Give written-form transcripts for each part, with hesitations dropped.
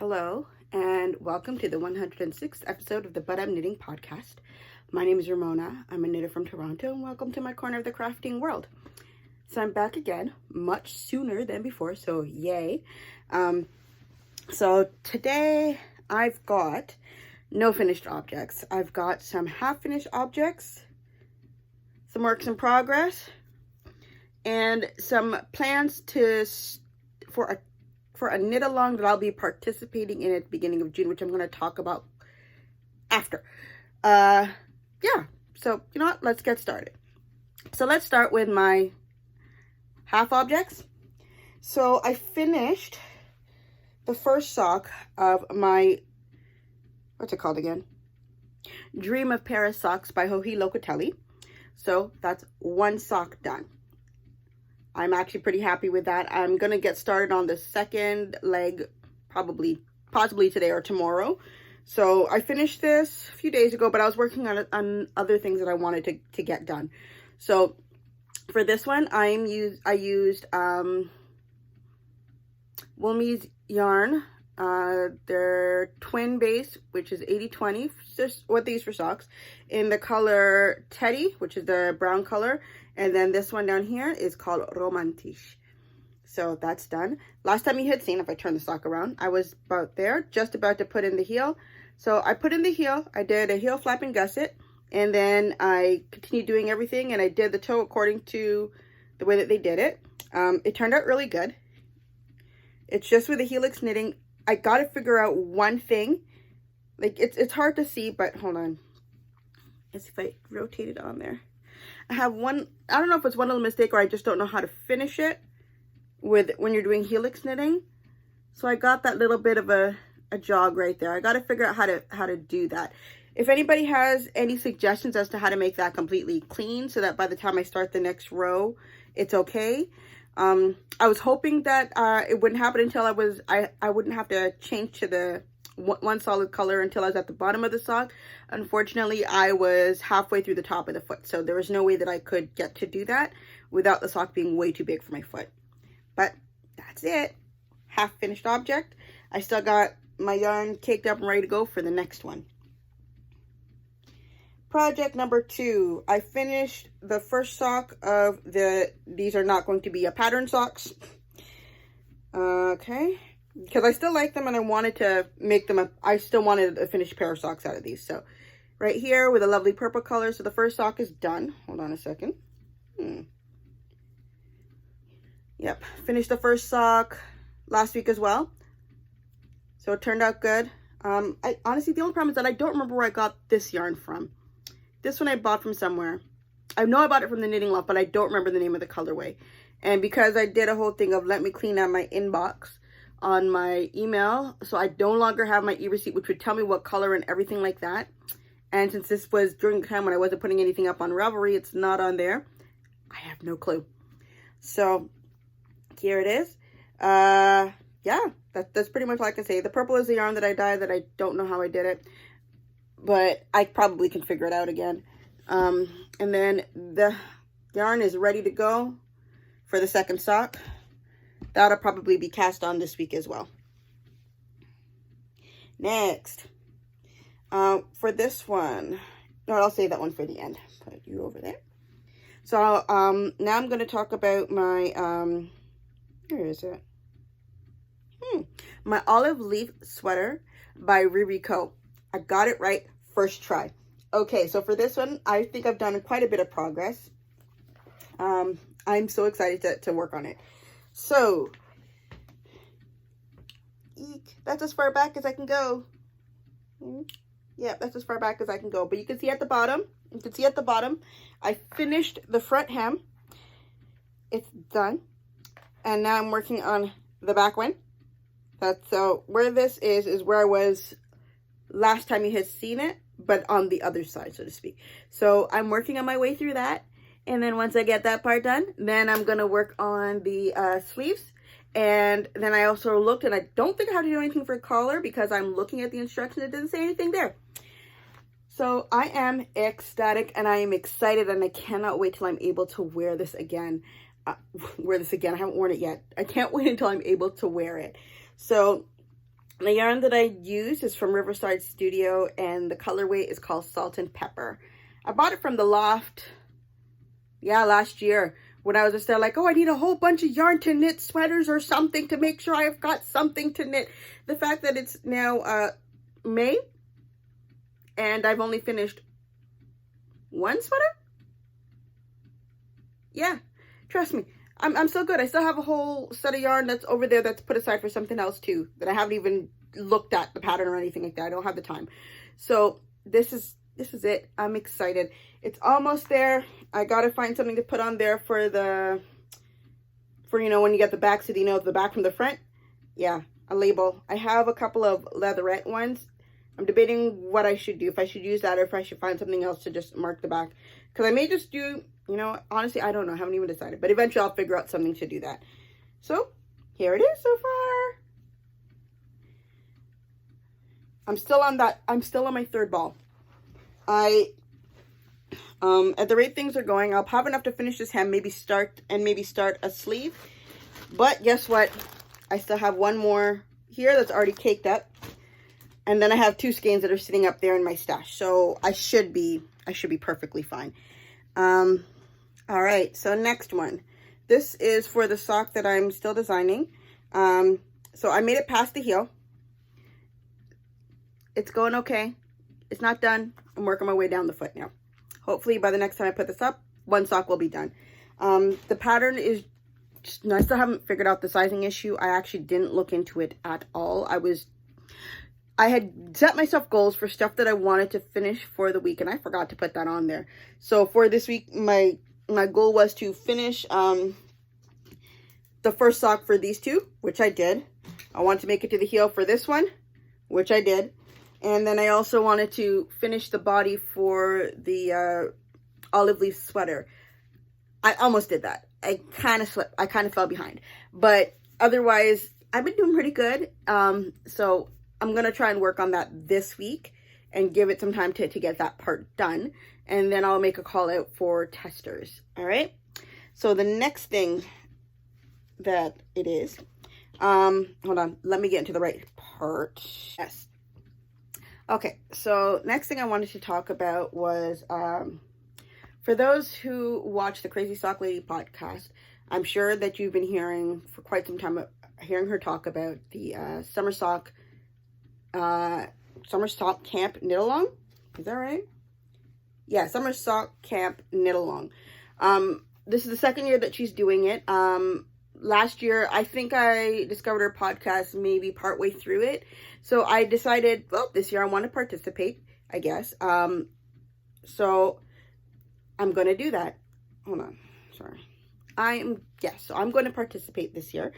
Hello, and welcome to the 106th episode of the But I'm Knitting podcast. My name is Ramona. I'm a knitter from Toronto, and welcome to my corner of the crafting world. So I'm back again, much sooner than before, so yay. So today I've got no finished objects. I've got some half-finished objects, some works in progress, and some plans for a knit along that I'll be participating in at the beginning of June, which I'm going to talk about after. Yeah, so you know what, let's get started. So let's start with my half objects. So I finished the first sock of my, what's it called again? Dream of Paris Socks by Joji Locatelli. So that's one sock done. I'm actually pretty happy with that. I'm going to get started on the second leg possibly today or tomorrow. So I finished this a few days ago, but I was working on other things that I wanted to get done. So for this one, I used Woolme's yarn. They're twin base, which is 80/20, just what they use for socks, in the color Teddy, which is the brown color. And then this one down here is called Romantisch. So that's done. Last time you had seen, if I turn the sock around, I was about there, just about to put in the heel. So I put in the heel, I did a heel flap and gusset, and then I continued doing everything, and I did the toe according to the way that they did it. It turned out really good. It's just with the helix knitting, I got to figure out one thing. Like, it's hard to see, but hold on. Let's see if I rotate it on there. I have one, I don't know if it's one little mistake or I just don't know how to finish it when you're doing helix knitting. So I got that little bit of a jog right there. I got to figure out how to do that. If anybody has any suggestions as to how to make that completely clean so that by the time I start the next row, it's okay. I was hoping that it wouldn't happen until I wouldn't have to change to the one solid color until I was at the bottom of the sock. Unfortunately, I was halfway through the top of the foot, so there was no way that I could get to do that without the sock being way too big for my foot. But that's it. Half finished object. I still got my yarn caked up and ready to go for the next one. Project number 2. I finished the first sock of these are not going to be a pattern socks. Okay. Because I still like them and I wanted to make them I still wanted a finished pair of socks out of these. So right here with a lovely purple color. So the first sock is done. Hold on a second. Yep. Finished the first sock last week as well. So it turned out good. Honestly, the only problem is that I don't remember where I got this yarn from. This one I bought from somewhere. I know I bought it from the Knitting Loft, but I don't remember the name of the colorway. And because I did a whole thing of let me clean out my inbox on my email, so I no longer have my e-receipt, which would tell me what color and everything like that. And since this was during the time when I wasn't putting anything up on Ravelry, it's not on there. I have no clue. So here it is. Yeah, that's pretty much all I can say. The purple is the yarn that I dyed that I don't know how I did it, but I probably can figure it out again. And then the yarn is ready to go for the second sock. That'll probably be cast on this week as well. Next, for this one, no, I'll save that one for the end. Put you over there. So now I'm going to talk about my, where is it? My olive leaf sweater by Riri Co. I got it right first try. Okay, so for this one, I think I've done quite a bit of progress. I'm so excited to work on it. So, that's as far back as I can go. Yeah, that's as far back as I can go. But you can see at the bottom, I finished the front hem. It's done. And now I'm working on the back one. So where this is where I was last time you had seen it, but on the other side, so to speak. So I'm working on my way through that. And then once I get that part done, then I'm going to work on the sleeves. And then I also looked, and I don't think I have to do anything for collar because I'm looking at the instructions. It didn't say anything there. So I am ecstatic and I am excited and I cannot wait till I'm able to wear this again. I haven't worn it yet. I can't wait until I'm able to wear it. So The yarn that I use is from Riverside Studio, and the colorway is called Salt and Pepper. I bought it from the loft, yeah, last year when I was just there like, oh, I need a whole bunch of yarn to knit sweaters or something to make sure I've got something to knit. The fact that it's now May and I've only finished one sweater? Yeah, trust me. I'm so good. I still have a whole set of yarn that's over there that's put aside for something else too, that I haven't even looked at the pattern or anything like that. I don't have the time. So this is it. I'm excited. It's almost there. I gotta find something to put on there for you know, when you get the back, so you know the back from the front. Yeah, a label. I have a couple of leatherette ones. I'm debating what I should do, if I should use that or if I should find something else to just mark the back. Because I may just do, you know, honestly, I don't know. I haven't even decided. But eventually I'll figure out something to do that. So, here it is so far. I'm still on my third ball. At the rate things are going, I'll have enough to finish this hem, maybe start a sleeve. But guess what? I still have one more here that's already caked up. And then I have two skeins that are sitting up there in my stash. So I should be perfectly fine. All right, so next one. This is for the sock that I'm still designing. So I made it past the heel. It's going okay. It's not done. I'm working my way down the foot now. Hopefully by the next time I put this up, one sock will be done. The pattern is just, I still haven't figured out the sizing issue. I actually didn't look into it at all. I had set myself goals for stuff that I wanted to finish for the week, and I forgot to put that on there. So for this week, my goal was to finish the first sock for these two, which I did. I wanted to make it to the heel for this one, which I did. And then I also wanted to finish the body for the olive leaf sweater. I almost did that. I kind of slipped. I kind of fell behind. But otherwise, I've been doing pretty good. So I'm going to try and work on that this week and give it some time to get that part done. And then I'll make a call out for testers. All right. So the next thing that it is, hold on, let me get into the right part. Yes. Okay, so next thing I wanted to talk about was, for those who watch the Crazy Sock Lady podcast, I'm sure that you've been hearing for quite some time, hearing her talk about the summer sock camp knit along. Is that right? Yeah, summer sock camp knit along. This is the second year that she's doing it. Last year, I think I discovered her podcast maybe partway through it. So I decided, well, this year I want to participate, I guess. So I'm going to do that. Hold on. Sorry. So I'm going to participate this year.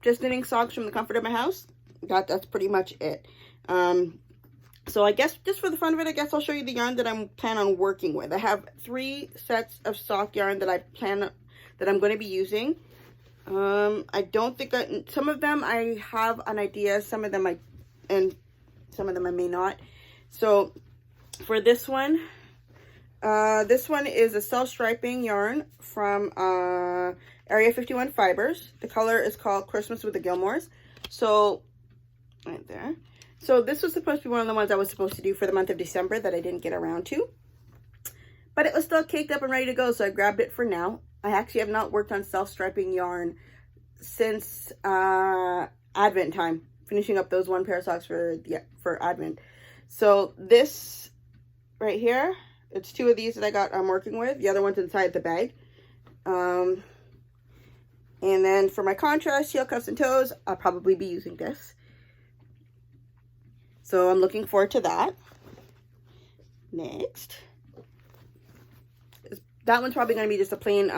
Just knitting socks from the comfort of my house. That's pretty much it. So I guess just for the fun of it, I guess I'll show you the yarn that I'm planning on working with. I have 3 sets of sock yarn that I'm going to be using. I don't think some of them I have an idea, some of them I may not. So for this one is a self-striping yarn from Area 51 Fibers. The color is called Christmas with the Gilmores. So right there. So this was supposed to be one of the ones I was supposed to do for the month of December that I didn't get around to. But it was still caked up and ready to go, so I grabbed it for now. I actually have not worked on self-striping yarn since Advent time, finishing up those 1 pair of socks for Advent. So this right here, it's 2 of these that I'm working with. The other one's inside the bag. And then for my contrast, heel cuffs and toes, I'll probably be using this. So I'm looking forward to that. Next. That one's probably going to be just a plain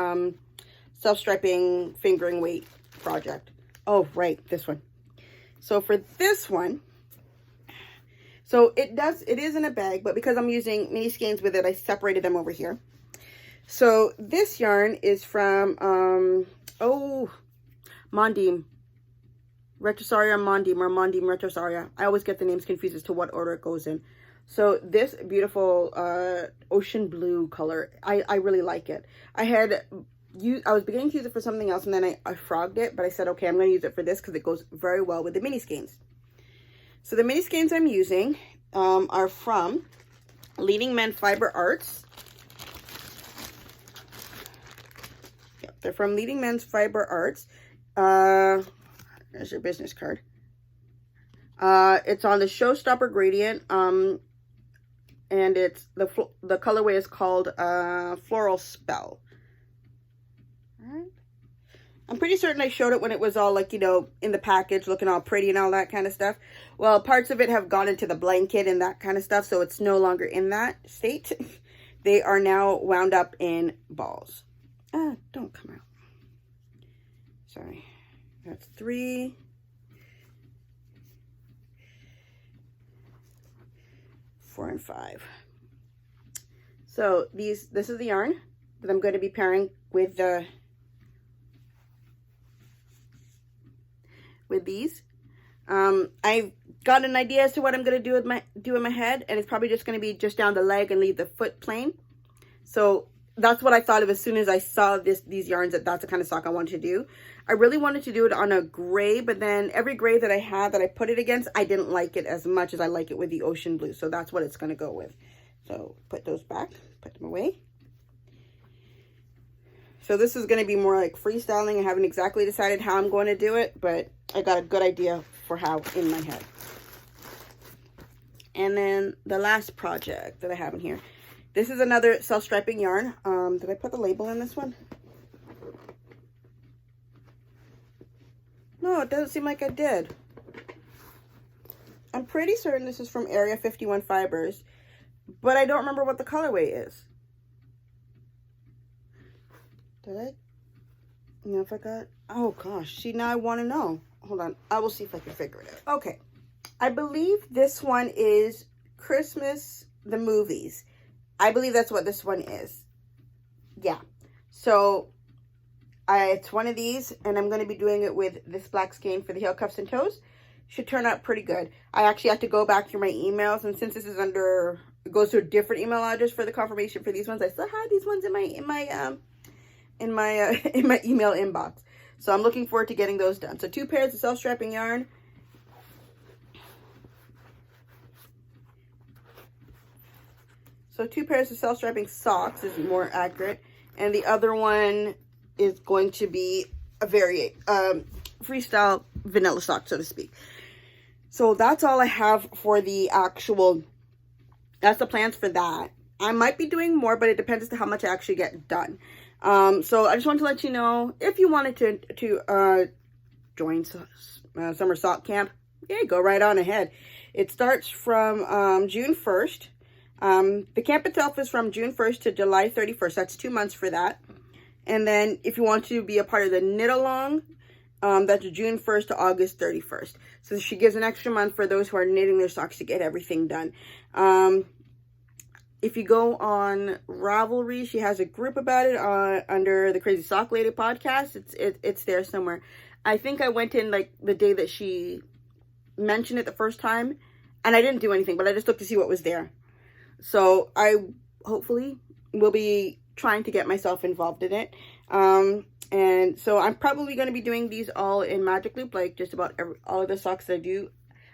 self-striping fingering weight project. Oh, right, this one. So for this one, so it is in a bag, but because I'm using mini skeins with it, I separated them over here. So this yarn is from, Mondim. Retrosaria Mondim or Mondim Retrosaria. I always get the names confused as to what order it goes in. So this beautiful ocean blue color, I really like it. I had I was beginning to use it for something else, and then I frogged it, but I said, okay, I'm going to use it for this because it goes very well with the mini skeins. So the mini skeins I'm using are from Leading Men Fiber Arts. Yep, they're from Leading Men's Fiber Arts. There's your business card. It's on the Showstopper gradient, and it's the colorway is called Floral Spell. All right. I'm pretty certain I showed it when it was all like, you know, in the package, looking all pretty and all that kind of stuff. Well, parts of it have gone into the blanket and that kind of stuff, so it's no longer in that state. They are now wound up in balls. Don't come out. Sorry. That's 3. 4 and 5. So this is the yarn that I'm going to be pairing with these. I've got an idea as to what I'm going to do in my head, and it's probably just going to be just down the leg and leave the foot plain. So that's what I thought of as soon as I saw these yarns, that's the kind of sock I wanted to do. I really wanted to do it on a gray, but then every gray that I had that I put it against, I didn't like it as much as I like it with the ocean blue. So that's what it's going to go with. So put those back, put them away. So this is going to be more like freestyling. I haven't exactly decided how I'm going to do it, but I got a good idea for how in my head. And then the last project that I have in here. This is another self-striping yarn. Did I put the label in this one? No, it doesn't seem like I did. I'm pretty certain this is from Area 51 Fibers, but I don't remember what the colorway is. Did I? You know, if I got... Oh, gosh. See, now I want to know. Hold on. I will see if I can figure it out. Okay. I believe this one is Christmas, the movies. I believe that's what this one is. Yeah. So, it's one of these, and I'm going to be doing it with this black skein for the heel cuffs and toes. Should turn out pretty good. I actually have to go back through my emails, and since this is under... It goes to a different email address for the confirmation for these ones. I still have these ones in my email inbox. So I'm looking forward to getting those done. So 2 pairs of self-strapping yarn. So 2 pairs of self-strapping socks is more accurate. And the other one is going to be a very freestyle vanilla sock, so to speak. So that's all I have for the actual, that's the plans for that. I might be doing more, but it depends as to how much I actually get done. So I just wanted to let you know, if you wanted to join Summer Sock Camp, yeah, go right on ahead. It starts from June 1st. The camp itself is from June 1st to July 31st. That's 2 months for that. And then if you want to be a part of the knit along, that's June 1st to August 31st. So she gives an extra month for those who are knitting their socks to get everything done. If you go on Ravelry, she has a group about it under the Crazy Sock Lady podcast. It's there somewhere. I think I went in like the day that she mentioned it the first time, and I didn't do anything, but I just looked to see what was there. So I hopefully will be trying to get myself involved in it. And so I'm probably going to be doing these all in Magic Loop, like just about all of the socks that I do.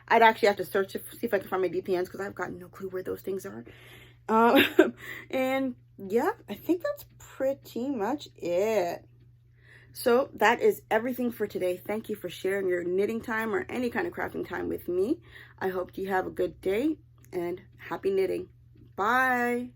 I'd actually have to search to see if I can find my DPNs because I've got no clue where those things are. And yeah, I think that's pretty much it. So that is everything for today. Thank you for sharing your knitting time or any kind of crafting time with me. I hope you have a good day and happy knitting. Bye.